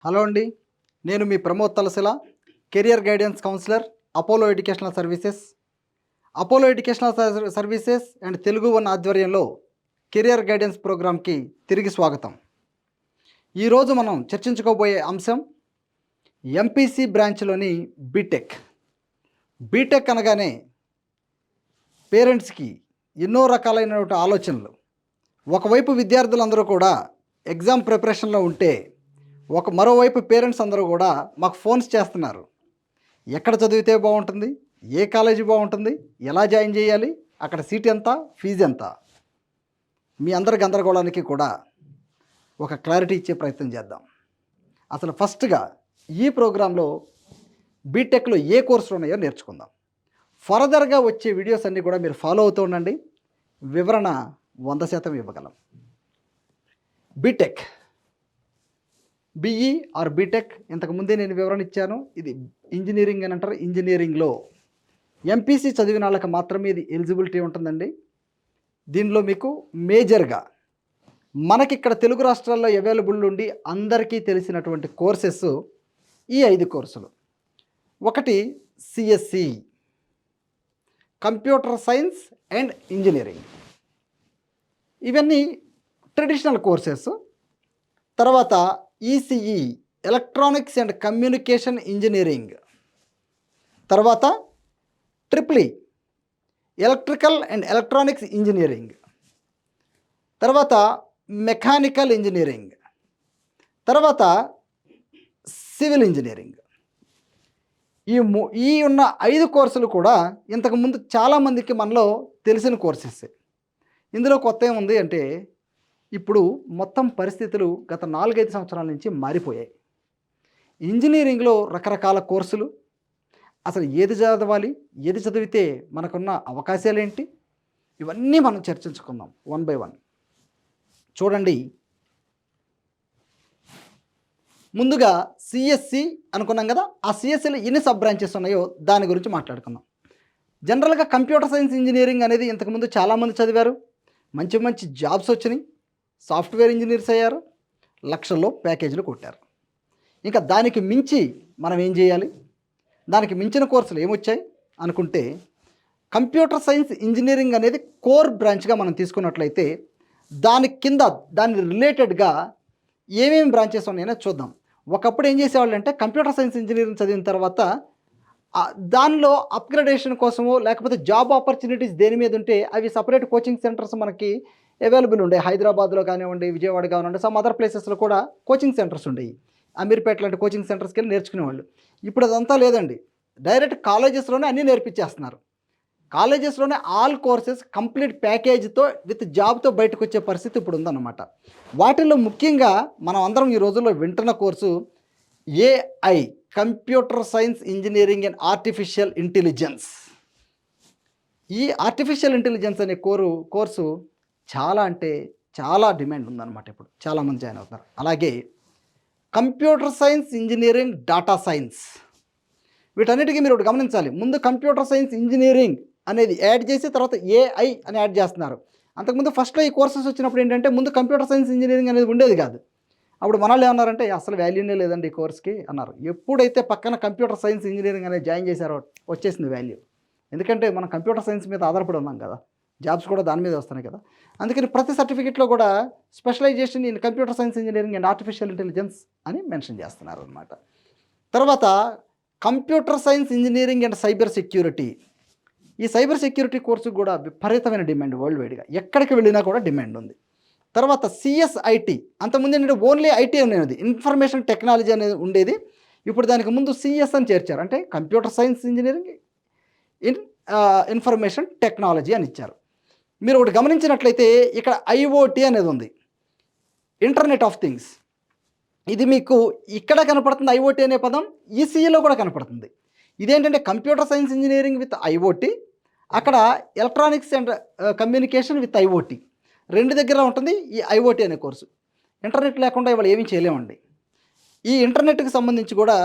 Hello అండి, నేను మీ Pramod Talasila, career guidance counsellor, Apollo educational services. Apollo educational services and Telugu one ఆధ్వర్యంలో కెరియర్ గైడెన్స్ ప్రోగ్రామ్కి తిరిగి స్వాగతం. ఈరోజు మనం చర్చించుకోబోయే అంశం ఎంపీసీ బ్రాంచ్లోని బీటెక్. బీటెక్ అనగానే పేరెంట్స్కి ఎన్నో రకాలైనటువంటి ఆలోచనలు. ఒకవైపు విద్యార్థులందరూ కూడా ఎగ్జామ్ ప్రిపరేషన్లో ఉంటే మరోవైపు పేరెంట్స్ అందరూ కూడా మాకు ఫోన్స్ చేస్తున్నారు. ఎక్కడ చదివితే బాగుంటుంది, ఏ కాలేజీ బాగుంటుంది, ఎలా జాయిన్ చేయాలి, అక్కడ సీట్ ఎంత, ఫీజు ఎంత. మీ అందరి గందరగోళానికి కూడా ఒక క్లారిటీ ఇచ్చే ప్రయత్నం చేద్దాం. అసలు ఫస్ట్గా ఈ ప్రోగ్రాంలో బీటెక్లో ఏ కోర్సులు ఉన్నాయో నేర్చుకుందాం. ఫర్దర్గా వచ్చే వీడియోస్ అన్నీ కూడా మీరు ఫాలో అవుతూ ఉండండి. వివరణ 100% ఇవ్వగలం. బీటెక్, బీఈ ఆర్ బీటెక్ ఇంతకుముందే నేను వివరణ ఇచ్చాను. ఇది ఇంజనీరింగ్ అని అంటారు. ఇంజనీరింగ్లో ఎంపీసీ చదివిన వాళ్ళకి మాత్రమే ఇది ఎలిజిబిలిటీ ఉంటుందండి. దీనిలో మీకు మేజర్గా మనకిక్కడ తెలుగు రాష్ట్రాల్లో అవైలబుల్ ఉండి అందరికీ తెలిసినటువంటి కోర్సెస్ ఈ 5 కోర్సులు. ఒకటి CSE, computer science and engineering. ఇవన్నీ ట్రెడిషనల్ కోర్సెస్. తర్వాత ECE, electronics and communication engineering. తర్వాత triple E, electrical and electronics engineering. తర్వాత మెకానికల్ ఇంజనీరింగ్. తర్వాత సివిల్ ఇంజనీరింగ్. ఈ ఉన్న 5 కోర్సులు కూడా ఇంతకుముందు చాలామందికి మనలో తెలిసిన కోర్సెస్. ఇందులో కొత్త ఏముంది అంటే ఇప్పుడు మొత్తం పరిస్థితులు గత 4-5 సంవత్సరాల నుంచి మారిపోయాయి. ఇంజనీరింగ్లో రకరకాల కోర్సులు. అసలు ఏది చదవాలి, ఏది చదివితే మనకున్న అవకాశాలు ఏంటి, ఇవన్నీ మనం చర్చించుకుందాం 1 by 1. చూడండి, ముందుగా సిఎస్సి అనుకున్నాం కదా. ఆ సిఎస్సిలో ఎన్ని సబ్ బ్రాంచెస్ ఉన్నాయో దాని గురించి మాట్లాడుకుందాం. జనరల్గా కంప్యూటర్ సైన్స్ ఇంజనీరింగ్ అనేది ఇంతకుముందు చాలామంది చదివారు, మంచి మంచి జాబ్స్ వచ్చినాయి, సాఫ్ట్వేర్ ఇంజనీర్స్ అయ్యారు, లక్షల్లో ప్యాకేజీలు కొట్టారు. ఇంకా దానికి మించి మనం ఏం చేయాలి, దానికి మించిన కోర్సులు ఏమొచ్చాయి అనుకుంటే కంప్యూటర్ సైన్స్ ఇంజనీరింగ్ అనేది కోర్ బ్రాంచ్గా మనం తీసుకున్నట్లయితే దాని కింద దాని రిలేటెడ్గా ఏమేమి బ్రాంచెస్ ఉన్నాయో చూద్దాం. ఒకప్పుడు ఏం చేసేవాళ్ళు అంటే కంప్యూటర్ సైన్స్ ఇంజనీరింగ్ చదివిన తర్వాత దానిలో అప్గ్రేడేషన్ కోసమో లేకపోతే జాబ్ ఆపర్చునిటీస్ దేని మీద ఉంటే అవి సపరేట్ కోచింగ్ సెంటర్స్ మనకి అవైలబుల్ ఉండే. హైదరాబాద్లో కానివ్వండి, విజయవాడ కానివ్వండి, సమ్ అదర్ ప్లేసెస్లో కూడా కోచింగ్ సెంటర్స్ ఉండేవి. అమీర్పేట లాంటి కోచింగ్ సెంటర్స్కి వెళ్ళి నేర్చుకునేవాళ్ళు. ఇప్పుడు అదంతా లేదండి. డైరెక్ట్ కాలేజెస్లోనే అన్నీ నేర్పించేస్తున్నారు. కాలేజెస్లోనే ఆల్ కోర్సెస్ కంప్లీట్ ప్యాకేజ్తో విత్ జాబ్తో బయటకు వచ్చే పరిస్థితి ఇప్పుడు ఉందన్నమాట. వాటిల్లో ముఖ్యంగా మనం అందరం ఈ రోజుల్లో వింటున్న course AI, computer science engineering and artificial intelligence. ఈ ఆర్టిఫిషియల్ ఇంటెలిజెన్స్ అనే కోర్సు చాలా అంటే చాలా డిమాండ్ ఉందన్నమాట. ఇప్పుడు చాలామంది జాయిన్ అవుతున్నారు. అలాగే computer science engineering, data science. వీటన్నిటికీ మీరు ఒకటి గమనించాలి. ముందు కంప్యూటర్ సైన్స్ ఇంజనీరింగ్ అనేది యాడ్ చేసి తర్వాత ఏఐ అని యాడ్ చేస్తున్నారు. అంతకుముందు ఫస్ట్లో ఈ కోర్సెస్ వచ్చినప్పుడు ఏంటంటే ముందు కంప్యూటర్ సైన్స్ ఇంజనీరింగ్ అనేది ఉండేది కాదు. అప్పుడు మనల్ని ఏమన్నారంటే అసలు వాల్యూనే లేదండి ఈ కోర్స్కి అన్నారు. ఎప్పుడైతే పక్కన కంప్యూటర్ సైన్స్ ఇంజనీరింగ్ అనేది జాయిన్ చేశారో వచ్చేసింది వాల్యూ. ఎందుకంటే మనం కంప్యూటర్ సైన్స్ మీద ఆధారపడి ఉన్నాం కదా, జాబ్స్ కూడా దాని మీద వస్తున్నాయి కదా. అందుకని ప్రతి సర్టిఫికెట్లో కూడా specialization in computer science engineering and artificial intelligence అని మెన్షన్ చేస్తున్నారు అనమాట. తర్వాత computer science engineering and cyber security. ఈ సైబర్ సెక్యూరిటీ కోర్సు కూడా విపరీతమైన డిమాండ్, వరల్డ్ వైడ్గా ఎక్కడికి వెళ్ళినా కూడా డిమాండ్ ఉంది. తర్వాత సిఎస్ఐటి. అంతకుముందు ఏంటంటే ఓన్లీ ఐటీ అనేది ఇన్ఫర్మేషన్ టెక్నాలజీ అనేది ఉండేది. ఇప్పుడు దానికి ముందు సిఎస్ అని చేర్చారు, అంటే computer science engineering in information technology అని ఇచ్చారు. మీరు ఒకటి గమనించినట్లయితే ఇక్కడ ఐఓటీ అనేది ఉంది, ఇంటర్నెట్ ఆఫ్ థింగ్స్. ఇది మీకు ఇక్కడ కనపడుతుంది ఐఓటీ అనే పదం, ఈసీఈలో కూడా కనపడుతుంది. ఇదేంటంటే computer science engineering with IoT, అక్కడ electronics and communication with IoT రెండు దగ్గర ఉంటుంది ఈ ఐఓటీ అనే కోర్సు. ఇంటర్నెట్ లేకుండా ఇవాళ ఏమీ చేయలేమండి. ఈ ఇంటర్నెట్కి సంబంధించి కూడా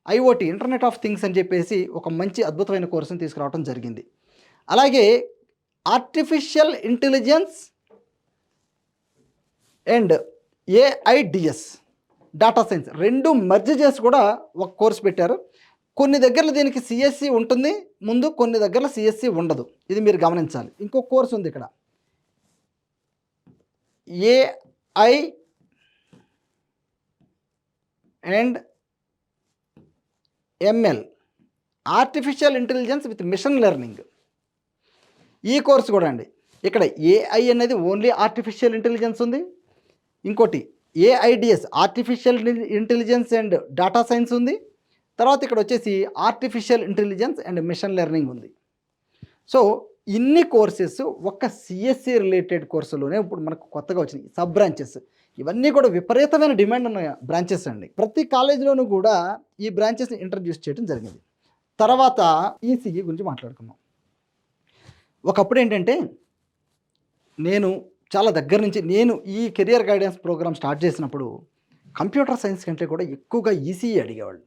ఐఓటీ, ఇంటర్నెట్ ఆఫ్ థింగ్స్ అని చెప్పేసి ఒక మంచి అద్భుతమైన కోర్సును తీసుకురావడం జరిగింది. అలాగే artificial intelligence and AIDS. Data science రెండు మర్జ్ చేసి కూడా ఒక కోర్స్ పెట్టారు. కొన్ని దగ్గరలో దీనికి సిఎస్సి ఉంటుంది ముందు, కొన్ని దగ్గరలో సిఎస్సి ఉండదు. ఇది మీరు గమనించాలి. ఇంకో కోర్స్ ఉంది ఇక్కడ, AI and ML, artificial intelligence with machine learning. ఈ కోర్స్ కూడా అండి, ఇక్కడ ఏఐ అనేది ఓన్లీ ఆర్టిఫిషియల్ ఇంటెలిజెన్స్ ఉంది. ఇంకోటి AIDS, artificial intelligence and data science ఉంది. తర్వాత ఇక్కడ వచ్చేసి artificial intelligence and machine learning ఉంది. సో ఇన్ని కోర్సెస్ ఒక్క సిఎస్సి రిలేటెడ్ కోర్సులోనే ఇప్పుడు మనకు కొత్తగా వచ్చినాయి సబ్ బ్రాంచెస్. ఇవన్నీ కూడా విపరీతమైన డిమాండ్ ఉన్న బ్రాంచెస్ అండి. ప్రతి కాలేజీలోనూ కూడా ఈ బ్రాంచెస్ని ఇంట్రడ్యూస్ చేయడం జరిగింది. తర్వాత ఈసీఈ గురించి మాట్లాడుకుందాం. ఒకప్పుడు ఏంటంటే నేను చాలా దగ్గర నుంచి ఈ కెరియర్ గైడెన్స్ ప్రోగ్రామ్ స్టార్ట్ చేసినప్పుడు కంప్యూటర్ సైన్స్ కంటే కూడా ఎక్కువగా ఈసీఈ అడిగేవాళ్ళు.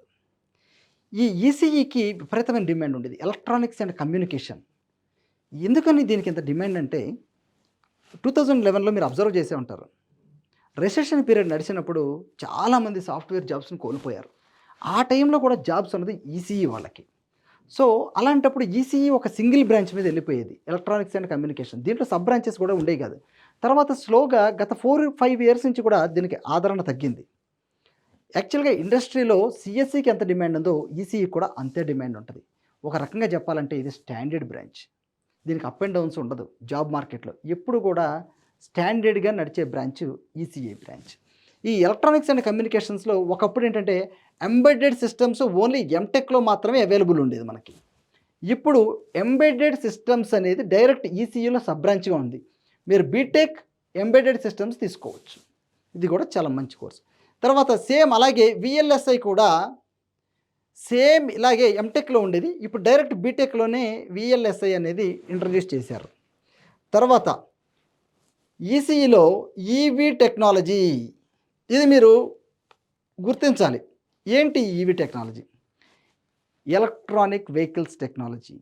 ఈ ఈసీఈకి విపరీతమైన డిమాండ్ ఉండేది, ఎలక్ట్రానిక్స్ అండ్ కమ్యూనికేషన్. ఎందుకని దీనికి ఇంత డిమాండ్ అంటే 2011లో మీరు అబ్జర్వ్ చేసే ఉంటారు, రెసెషన్ పీరియడ్ నడిచినప్పుడు చాలామంది సాఫ్ట్వేర్ జాబ్స్ని కోల్పోయారు. ఆ టైంలో కూడా జాబ్స్ అన్నది ఈసీఈ వాళ్ళకి. సో అలాంటప్పుడు ఈసీఈ ఒక సింగిల్ బ్రాంచ్ మీద వెళ్ళిపోయేది, ఎలక్ట్రానిక్స్ అండ్ కమ్యూనికేషన్. దీంట్లో సబ్ బ్రాంచెస్ కూడా ఉండేవి కాదు. తర్వాత స్లోగా గత 4-5 ఇయర్స్ నుంచి కూడా దీనికి ఆదరణ తగ్గింది. యాక్చువల్గా ఇండస్ట్రీలో సిఎస్సికి ఎంత డిమాండ్ ఉందో ఈసీఈ కూడా అంతే డిమాండ్ ఉంటుంది. ఒక రకంగా చెప్పాలంటే ఇది స్టాండర్డ్ బ్రాంచ్. దీనికి అప్ అండ్ డౌన్స్ ఉండదు. జాబ్ మార్కెట్లో ఎప్పుడు కూడా స్టాండర్డ్గా నడిచే బ్రాంచ్ ఈసీఈ బ్రాంచ్. ఈ ఎలక్ట్రానిక్స్ అండ్ కమ్యూనికేషన్స్లో ఒకప్పుడు ఏంటంటే ఎంబెడెడ్ సిస్టమ్స్ ఓన్లీ ఎంటెక్లో మాత్రమే అవైలబుల్ ఉండేది మనకి. ఇప్పుడు ఎంబెడెడ్ సిస్టమ్స్ అనేది డైరెక్ట్ ఈసీఈలో సబ్ బ్రాంచ్గా ఉంది. మీరు బీటెక్ ఎంబెడెడ్ సిస్టమ్స్ తీసుకోవచ్చు. ఇది కూడా చాలా మంచి కోర్స్. తర్వాత సేమ్ అలాగే విఎల్ఎస్ఐ కూడా సేమ్ ఇలాగే ఎంటెక్లో ఉండేది, ఇప్పుడు డైరెక్ట్ బీటెక్లోనే విఎల్ఎస్ఐ అనేది ఇంట్రడ్యూస్ చేశారు. తర్వాత ఈసీఈలో ఈవీ టెక్నాలజీ, ఇది మీరు గుర్తించాలి. ఏంటి EV technology? Electronic vehicles technology.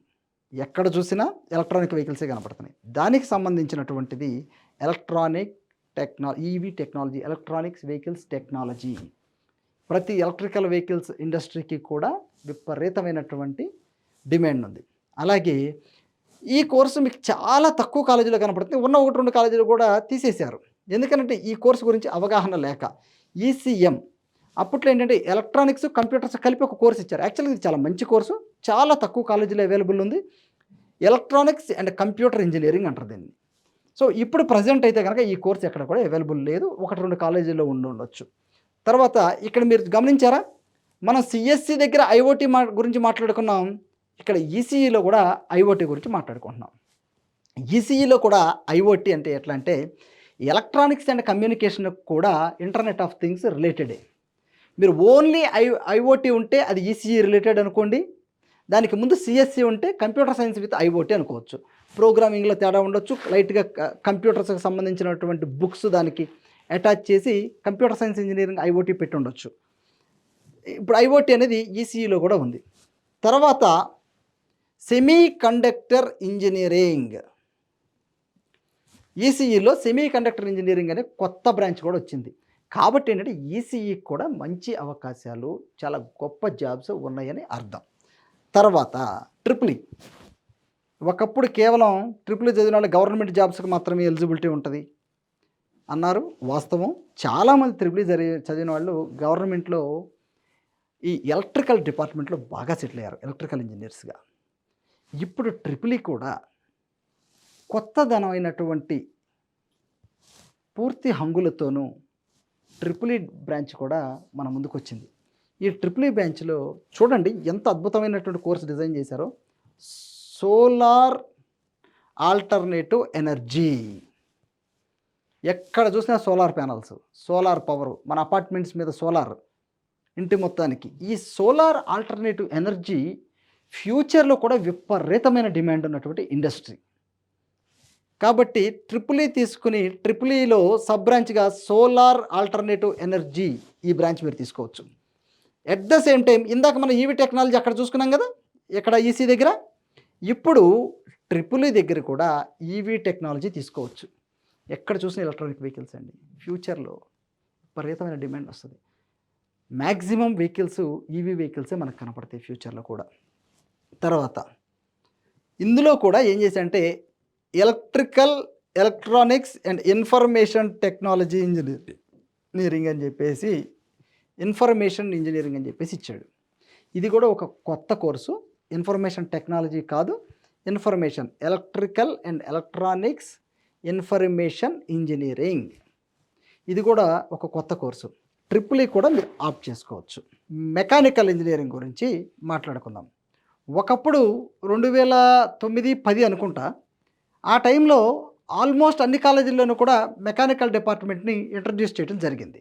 ఎక్కడ చూసినా ఎలక్ట్రానిక్ వెహికల్సే కనపడుతున్నాయి. దానికి సంబంధించినటువంటిది EV technology, electronics vehicles technology. ప్రతి ఎలక్ట్రికల్ వెహికల్స్ ఇండస్ట్రీకి కూడా విపరీతమైనటువంటి డిమాండ్ ఉంది. అలాగే ఈ కోర్సు మీకు చాలా తక్కువ కాలేజీలో కనపడుతుంది, ఉన్న 1-2 కాలేజీలు కూడా తీసేశారు. ఎందుకంటే ఈ కోర్సు గురించి అవగాహన లేక. ఈసీఎం అప్పట్లో ఏంటంటే ఎలక్ట్రానిక్స్ కంప్యూటర్స్ కలిపి ఒక కోర్సు ఇచ్చారు. యాక్చువల్గా ఇది చాలా మంచి కోర్సు, చాలా తక్కువ కాలేజీలో అవైలబుల్ ఉంది. ఎలక్ట్రానిక్స్ అండ్ కంప్యూటర్ ఇంజనీరింగ్ అంటారు దీన్ని. సో ఇప్పుడు ప్రజెంట్ అయితే కనుక ఈ కోర్స్ ఎక్కడ కూడా అవైలబుల్ లేదు, 1-2 కాలేజీల్లో ఉండొచ్చు. తర్వాత ఇక్కడ మీరు గమనించారా, మనం సిఎస్సి దగ్గర ఐఓటీ గురించి మాట్లాడుకున్నాం, ఇక్కడ ఈసీఈలో కూడా ఐఓటీ గురించి మాట్లాడుకుంటున్నాం. ఈసీఈలో కూడా ఐఓటీ అంటే ఎట్లా అంటే ఎలక్ట్రానిక్స్ అండ్ కమ్యూనికేషన్ కూడా ఇంటర్నెట్ ఆఫ్ థింగ్స్ రిలేటెడే. మీరు ఓన్లీ ఐఓటీ ఉంటే అది ఈసీఈ రిలేటెడ్ అనుకోండి, దానికి ముందు సిఎస్సి ఉంటే కంప్యూటర్ సైన్స్ విత్ ఐఓటీ అనుకోవచ్చు. ప్రోగ్రామింగ్లో తేడా ఉండొచ్చు, లైట్గా కంప్యూటర్స్కి సంబంధించినటువంటి బుక్స్ దానికి అటాచ్ చేసి కంప్యూటర్ సైన్స్ ఇంజనీరింగ్ ఐఓటీ పెట్టి ఉండొచ్చు. ఇప్పుడు ఐఓటీ అనేది ఈసీఈలో కూడా ఉంది. తర్వాత సెమీ కండక్టర్ ఇంజనీరింగ్, ఈసీఈలో సెమీ కండక్టర్ ఇంజనీరింగ్ అనే కొత్త బ్రాంచ్ కూడా వచ్చింది. కాబట్టి ఏంటంటే ఈసీఈకి కూడా మంచి అవకాశాలు, చాలా గొప్ప జాబ్స్ ఉన్నాయని అర్థం. తర్వాత ట్రిపుల్ ఈ. ఒకప్పుడు కేవలం ట్రిపుల్ ఈ చదివిన వాళ్ళు గవర్నమెంట్ జాబ్స్కి మాత్రమే ఎలిజిబిలిటీ ఉంటుంది అన్నారు, వాస్తవం. చాలామంది ట్రిపుల్ ఈ చదివిన వాళ్ళు గవర్నమెంట్లో ఈ ఎలక్ట్రికల్ డిపార్ట్మెంట్లో బాగా సెటిల్ అయ్యారు, ఎలక్ట్రికల్ ఇంజనీర్స్గా. ఇప్పుడు ట్రిపుల్ ఈ కూడా కొత్తదనమైనటువంటి పూర్తి హంగులతోనూ ట్రిపుల్ ఈ బ్రాంచ్ కూడా మన ముందుకు వచ్చింది. ఈ ట్రిపుల్ ఈ బ్రాంచ్లో చూడండి ఎంత అద్భుతమైనటువంటి కోర్స్ డిజైన్ చేశారో. Solar alternative energy. ఎక్కడ చూసినా సోలార్ ప్యానల్స్, సోలార్ పవర్, మన అపార్ట్మెంట్స్ మీద సోలార్, ఇంటి మొత్తానికి. ఈ సోలార్ ఆల్టర్నేటివ్ ఎనర్జీ ఫ్యూచర్లో కూడా విపరీతమైన డిమాండ్ ఉన్నటువంటి ఇండస్ట్రీ. కాబట్టి ట్రిపుల్ ఈ తీసుకుని ట్రిపుల్ ఈలో సబ్ బ్రాంచ్గా సోలార్ ఆల్టర్నేటివ్ ఎనర్జీ ఈ బ్రాంచ్ మీరు తీసుకోవచ్చు. ఎట్ ద సేమ్ టైం ఇందాక మనం ఈవీ టెక్నాలజీ అక్కడ చూసుకున్నాం కదా, ఇక్కడ ఈసీ దగ్గర. ఇప్పుడు ట్రిపుల్ ఈ దగ్గర కూడా ఈవీ టెక్నాలజీ తీసుకోవచ్చు. ఎక్కడ చూసిన ఎలక్ట్రానిక్ వెహికల్స్ అండి, ఫ్యూచర్లో విపరీతమైన డిమాండ్ వస్తుంది. మ్యాక్సిమం వెహికల్స్ ఈవీ వెహికల్సే మనకు కనపడతాయి ఫ్యూచర్లో కూడా. తర్వాత ఇందులో కూడా ఏం చేశారంటే electronics and information technology engineering అని చెప్పేసి ఇచ్చాడు. ఇది కూడా ఒక కొత్త కోర్సు. ఇన్ఫర్మేషన్ టెక్నాలజీ కాదు, electrical and electronics information engineering. ఇది కూడా ఒక కొత్త కోర్సు. ట్రిపుల్ ఈ కూడా మీరు ఆప్ట్ చేసుకోవచ్చు. మెకానికల్ ఇంజనీరింగ్ గురించి మాట్లాడుకుందాం. ఒకప్పుడు 2009-10 అనుకుంటా, ఆ టైంలో ఆల్మోస్ట్ అన్ని కాలేజీల్లోనూ కూడా మెకానికల్ డిపార్ట్మెంట్ని ఇంట్రడ్యూస్ చేయడం జరిగింది.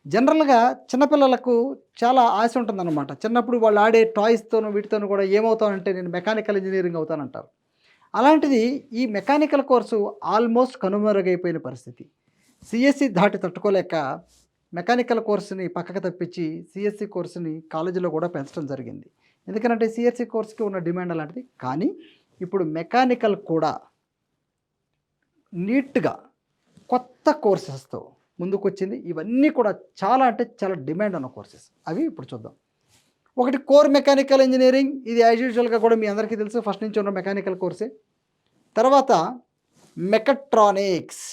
జనరల్గా చిన్నపిల్లలకు చాలా ఆశ ఉంటుందన్నమాట. చిన్నప్పుడు వాళ్ళు ఆడే టాయ్స్తోనూ వీటితోనూ కూడా ఏమవుతానంటే నేను మెకానికల్ ఇంజనీరింగ్ అవుతానంటారు. అలాంటిది ఈ మెకానికల్ కోర్సు ఆల్మోస్ట్ కనుమరుగైపోయిన పరిస్థితి. సిఎస్సి దాటి తట్టుకోలేక మెకానికల్ కోర్సుని పక్కకు తప్పించి సిఎస్సి కోర్సుని కాలేజీలో కూడా పెంచడం జరిగింది. ఎందుకంటే సిఎస్సి కోర్సుకి ఉన్న డిమాండ్ అలాంటిది. కానీ ఇప్పుడు మెకానికల్ కూడా నీట్గా కొత్త కోర్సెస్తో ముందుకు వచ్చింది. ఇవన్నీ కూడా చాలా అంటే చాలా డిమాండ్ ఉన్న కోర్సెస్. అవి ఇప్పుడు చూద్దాం. ఒకటి కోర్ మెకానికల్ ఇంజనీరింగ్. ఇది యాజ్ యూజువల్గా కూడా మీ అందరికీ తెలుసు, ఫస్ట్ నుంచి ఉన్న మెకానికల్ కోర్సే. తర్వాత మెకట్రానిక్స్.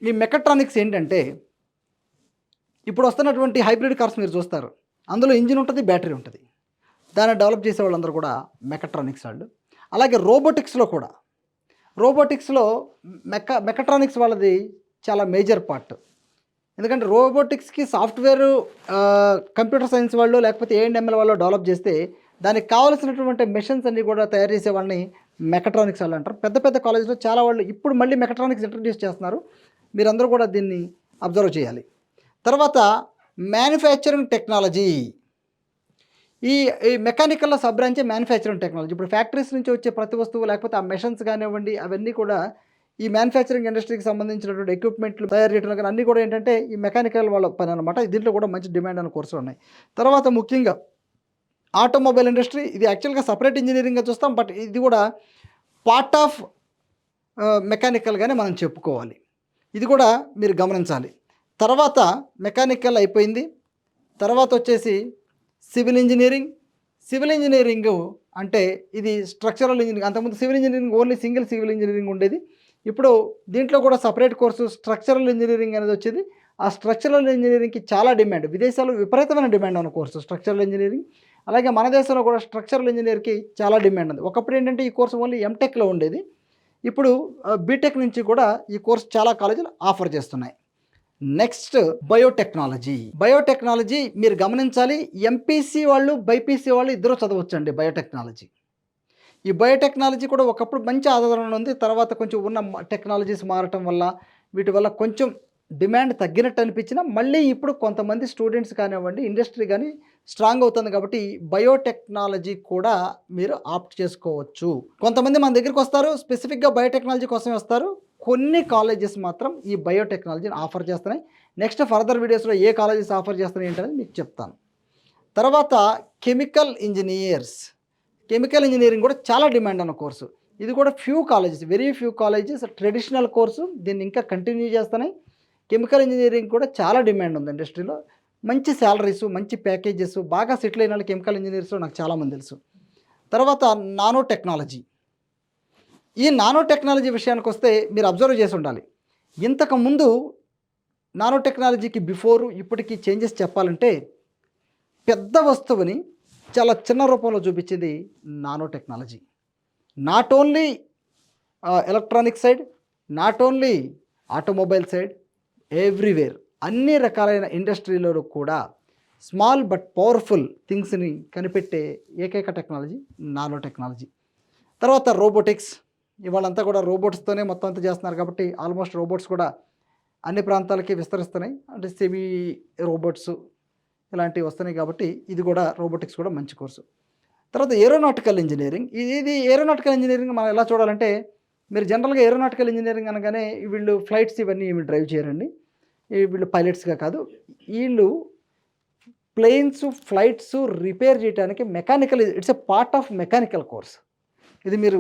ఈ మెకట్రానిక్స్ ఏంటంటే ఇప్పుడు వస్తున్నటువంటి హైబ్రిడ్ కార్స్ మీరు చూస్తారు. అందులో ఇంజిన్ ఉంటుంది, బ్యాటరీ ఉంటుంది. దాన్ని డెవలప్ చేసే వాళ్ళందరూ కూడా మెకట్రానిక్స్ వాళ్ళు. అలాగే రోబోటిక్స్లో మెకట్రానిక్స్ వాళ్ళది చాలా మేజర్ పార్ట్. ఎందుకంటే రోబోటిక్స్కి సాఫ్ట్వేర్ కంప్యూటర్ సైన్స్ వాళ్ళు లేకపోతే A&ML వాళ్ళు డెవలప్ చేస్తే దానికి కావాల్సినటువంటి మెషిన్స్ అన్నీ కూడా తయారు చేసే వాళ్ళని మెకట్రానిక్స్ వాళ్ళు అంటారు. పెద్ద పెద్ద కాలేజ్లో చాలా వాళ్ళు ఇప్పుడు మళ్ళీ మెకట్రానిక్స్ ఇంట్రడ్యూస్ చేస్తున్నారు. మీరందరూ కూడా దీన్ని అబ్జర్వ్ చేయాలి. తర్వాత మ్యానుఫ్యాక్చరింగ్ టెక్నాలజీ. ఈ మెకానికల్లో సబ్ బ్రాంచే మ్యానుఫ్యాక్చరింగ్ టెక్నాలజీ. ఇప్పుడు ఫ్యాక్టరీస్ నుంచి వచ్చే ప్రతి వస్తువు లేకపోతే ఆ మెషిన్స్ కానివ్వండి, అవన్నీ కూడా ఈ మ్యానుఫ్యాక్చరింగ్ ఇండస్ట్రీకి సంబంధించినటువంటి ఎక్విప్మెంట్లు తయారు చేయడం కానీ అన్నీ కూడా ఏంటంటే ఈ మెకానికల్ వాళ్ళ పని అనమాట. దీంట్లో కూడా మంచి డిమాండ్ అనే కోర్సులు ఉన్నాయి. తర్వాత ముఖ్యంగా ఆటోమొబైల్ ఇండస్ట్రీ. ఇది యాక్చువల్గా సపరేట్ ఇంజనీరింగ్గా చూస్తాం, బట్ ఇది కూడా పార్ట్ ఆఫ్ మెకానికల్గానే మనం చెప్పుకోవాలి. ఇది కూడా మీరు గమనించాలి. తర్వాత మెకానికల్ అయిపోయింది. తర్వాత వచ్చేసి సివిల్ ఇంజనీరింగ్ అంటే ఇది స్ట్రక్చరల్ ఇంజనీరింగ్. అంతకుముందు civil engineering only single civil engineering ఉండేది. ఇప్పుడు దీంట్లో కూడా సపరేట్ కోర్సు స్ట్రక్చరల్ ఇంజనీరింగ్ అనేది వచ్చింది. ఆ స్ట్రక్చరల్ ఇంజనీరింగ్కి చాలా డిమాండ్, విదేశాల్లో విపరీతమైన డిమాండ్ ఉన్న కోర్సు స్ట్రక్చరల్ ఇంజనీరింగ్. అలాగే మన దేశంలో కూడా స్ట్రక్చరల్ ఇంజనీర్కి చాలా డిమాండ్ ఉంది. ఒకప్పుడు ఏంటంటే ఈ కోర్సు ఓన్లీ ఎంటెక్లో ఉండేది. ఇప్పుడు బీటెక్ నుంచి కూడా ఈ కోర్సు చాలా కాలేజీలు ఆఫర్ చేస్తున్నాయి. నెక్స్ట్ బయోటెక్నాలజీ మీరు గమనించాలి. ఎంపీసీ వాళ్ళు బైపీసీ వాళ్ళు ఇద్దరు చదవచ్చండి బయోటెక్నాలజీ. ఈ బయోటెక్నాలజీ కూడా ఒకప్పుడు మంచి ఆదరణ ఉంది. తర్వాత కొంచెం ఉన్న టెక్నాలజీస్ మారటం వల్ల వీటి వల్ల కొంచెం డిమాండ్ తగ్గినట్టు అనిపించినా మళ్ళీ ఇప్పుడు కొంతమంది స్టూడెంట్స్ కానివ్వండి, ఇండస్ట్రీ కానీ స్ట్రాంగ్ అవుతుంది. కాబట్టి బయోటెక్నాలజీ కూడా మీరు ఆప్ట్ చేసుకోవచ్చు. కొంతమంది మన దగ్గరికి వస్తారు, స్పెసిఫిక్గా బయోటెక్నాలజీ కోసం వస్తారు. కొన్ని కాలేజెస్ మాత్రం ఈ బయోటెక్నాలజీని ఆఫర్ చేస్తున్నాయి. నెక్స్ట్ ఫర్దర్ వీడియోస్లో ఏ కాలేజెస్ ఆఫర్ చేస్తున్నాయి ఏంటనేది మీకు చెప్తాను. తర్వాత కెమికల్ ఇంజనీరింగ్ కూడా చాలా డిమాండ్ ఉన్న కోర్సు. ఇది కూడా very few colleges traditional course, దీన్ని ఇంకా కంటిన్యూ చేస్తున్నాయి. కెమికల్ ఇంజనీరింగ్ కూడా చాలా డిమాండ్ ఉంది ఇండస్ట్రీలో. మంచి శాలరీస్, మంచి ప్యాకేజెస్, బాగా సెటిల్ అయిన వాళ్ళు కెమికల్ ఇంజనీర్స్లో నాకు చాలామంది తెలుసు. తర్వాత నానో టెక్నాలజీ విషయానికి వస్తే మీరు అబ్జర్వ్ చేసి ఉండాలి. ఇంతకుముందు నానో టెక్నాలజీకి బిఫోరు ఇప్పటికీ చేంజెస్ చెప్పాలంటే పెద్ద వస్తువుని చాలా చిన్న రూపంలో చూపించింది nano technology. Not only electronic side, not only automobile side, everywhere అన్ని రకాలైన ఇండస్ట్రీలో కూడా స్మాల్ బట్ పవర్ఫుల్ థింగ్స్ని కనిపెట్టే ఏకైక టెక్నాలజీ నానో టెక్నాలజీ. తర్వాత రోబోటిక్స్. ఇవాళంతా కూడా రోబోట్స్తోనే మొత్తం అంతా చేస్తున్నారు కాబట్టి ఆల్మోస్ట్ రోబోట్స్ కూడా అన్ని ప్రాంతాలకి విస్తరిస్తున్నాయి. అంటే సెమీ రోబోట్స్ ఇలాంటివి వస్తున్నాయి కాబట్టి ఇది కూడా రోబోటిక్స్ కూడా మంచి కోర్సు. తర్వాత ఏరోనాటికల్ ఇంజనీరింగ్. ఏరోనాటికల్ ఇంజనీరింగ్ మనం ఎలా చూడాలంటే మీరు జనరల్గా ఏరోనాటికల్ ఇంజనీరింగ్ అనగానే వీళ్ళు ఫ్లైట్స్ ఇవన్నీ ఏమి డ్రైవ్ చేయరండి. వీళ్ళు పైలట్స్గా కాదు, వీళ్ళు ప్లేన్స్ ఫ్లైట్స్ రిపేర్ చేయడానికి it's a part of mechanical course. ఇది మీరు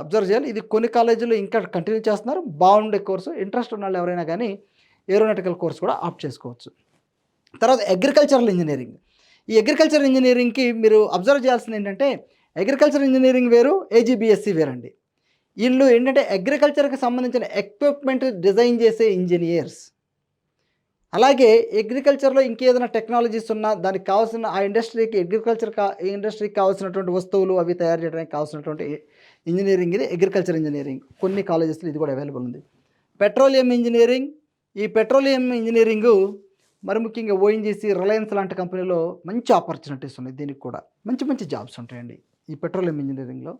అబ్జర్వ్ చేయాలి. ఇది కొన్ని కాలేజీలు ఇంకా కంటిన్యూ చేస్తున్నారు. బాగుండే కోర్సు. ఇంట్రెస్ట్ ఉన్న వాళ్ళు ఎవరైనా కానీ ఏరోనాటికల్ కోర్స్ కూడా ఆప్ట్ చేసుకోవచ్చు. తర్వాత అగ్రికల్చరల్ ఇంజనీరింగ్. ఈ అగ్రికల్చర్ ఇంజనీరింగ్కి మీరు అబ్జర్వ్ చేయాల్సింది ఏంటంటే, అగ్రికల్చర్ ఇంజనీరింగ్ వేరు, ఏజీబీఎస్సీ వేరండి. వీళ్ళు ఏంటంటే అగ్రికల్చర్కి సంబంధించిన ఎక్విప్మెంట్ డిజైన్ చేసే ఇంజనీర్స్. అలాగే అగ్రికల్చర్లో ఇంకేదైనా టెక్నాలజీస్ ఉన్నా దానికి కావాల్సిన ఆ ఇండస్ట్రీకి ఇండస్ట్రీకి కావాల్సినటువంటి వస్తువులు అవి తయారు చేయడానికి కావాల్సినటువంటి ఇంజనీరింగ్ ఇది అగ్రికల్చర్ ఇంజనీరింగ్. కొన్ని కాలేజెస్లో ఇది కూడా అవైలబుల్ ఉంది. Petroleum engineering. ఈ పెట్రోలియం ఇంజనీరింగు మరి ముఖ్యంగా ఓఎన్జీసీ, రిలయన్స్ లాంటి కంపెనీలో మంచి ఆపర్చునిటీస్ ఉన్నాయి. దీనికి కూడా మంచి మంచి జాబ్స్ ఉంటాయండి ఈ పెట్రోలియం ఇంజనీరింగ్లో.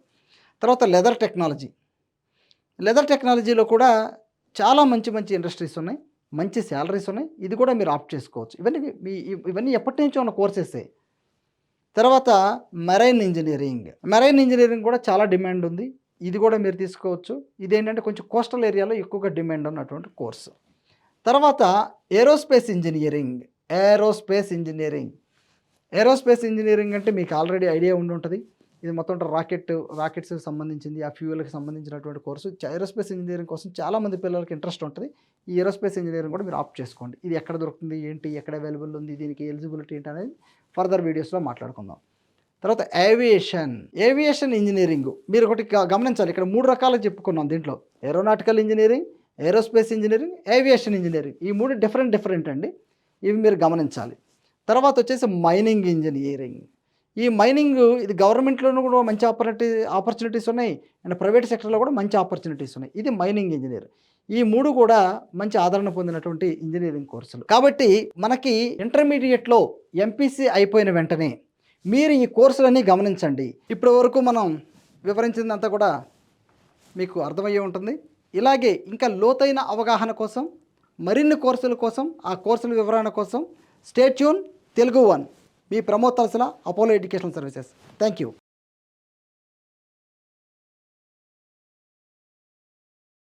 తర్వాత లెదర్ టెక్నాలజీ. లెదర్ టెక్నాలజీలో కూడా చాలా మంచి మంచి ఇండస్ట్రీస్ ఉన్నాయి, మంచి శాలరీస్ ఉన్నాయి. ఇది కూడా మీరు ఆప్ట్ చేసుకోవచ్చు. ఇవన్నీ ఎప్పటి నుంచో ఉన్న కోర్సెసే. తర్వాత మెరైన్ ఇంజనీరింగ్. మెరైన్ ఇంజనీరింగ్ కూడా చాలా డిమాండ్ ఉంది. ఇది కూడా మీరు తీసుకోవచ్చు. ఇదేంటంటే కొంచెం కోస్టల్ ఏరియాలో ఎక్కువగా డిమాండ్ ఉన్నటువంటి కోర్సు. తర్వాత ఏరోస్పేస్ ఇంజనీరింగ్. ఏరోస్పేస్ ఇంజనీరింగ్ అంటే మీకు ఆల్రెడీ ఐడియా ఉండి ఉంటుంది. ఇది మొత్తం రాకెట్స్కి సంబంధించింది, ఆ ఫ్యూయల్కి సంబంధించినటువంటి కోర్సు. ఏరోస్పేస్ ఇంజనీరింగ్ కోసం చాలామంది పిల్లలకి ఇంట్రెస్ట్ ఉంటుంది. ఈ ఏరోస్పేస్ ఇంజనీరింగ్ కూడా మీరు ఆప్ట్ చేసుకోండి. ఇది ఎక్కడ దొరుకుతుంది, ఏంటి, ఎక్కడ అవైలబుల్ ఉంది, దీనికి ఎలిజిబిలిటీ ఏంటి అనేది ఫర్దర్ వీడియోస్లో మాట్లాడుకుందాం. తర్వాత ఏవియేషన్ ఇంజనీరింగ్. మీరు ఒకటి గమనించాలి, ఇక్కడ 3 రకాలు చెప్పుకున్నాం దీంట్లో. Aeronautical engineering, aerospace engineering, aviation engineering. ఈ 3 డిఫరెంట్ అండి. ఇవి మీరు గమనించాలి. తర్వాత వచ్చేసి మైనింగ్ ఇంజనీరింగ్. ఈ మైనింగ్ ఇది గవర్నమెంట్లోనూ కూడా మంచి ఆపర్చునిటీస్ ఉన్నాయి, అండ్ ప్రైవేట్ సెక్టర్లో కూడా మంచి ఆపర్చునిటీస్ ఉన్నాయి. ఇది మైనింగ్ ఇంజనీర్. ఈ 3 కూడా మంచి ఆదరణ పొందినటువంటి ఇంజనీరింగ్ కోర్సులు. కాబట్టి మనకి ఇంటర్మీడియట్లో ఎంపీసీ అయిపోయిన వెంటనే మీరు ఈ కోర్సులన్నీ గమనించండి. ఇప్పటి వరకు మనం వివరించిందంతా కూడా మీకు అర్థమయ్యే ఉంటుంది. ఇలాగే ఇంకా లోతైన అవగాహన కోసం, మరిన్ని కోర్సుల కోసం, ఆ కోర్సుల వివరణ కోసం stay tune Telugu 1 me Pramod Talasala, Apollo educational services. Thank you.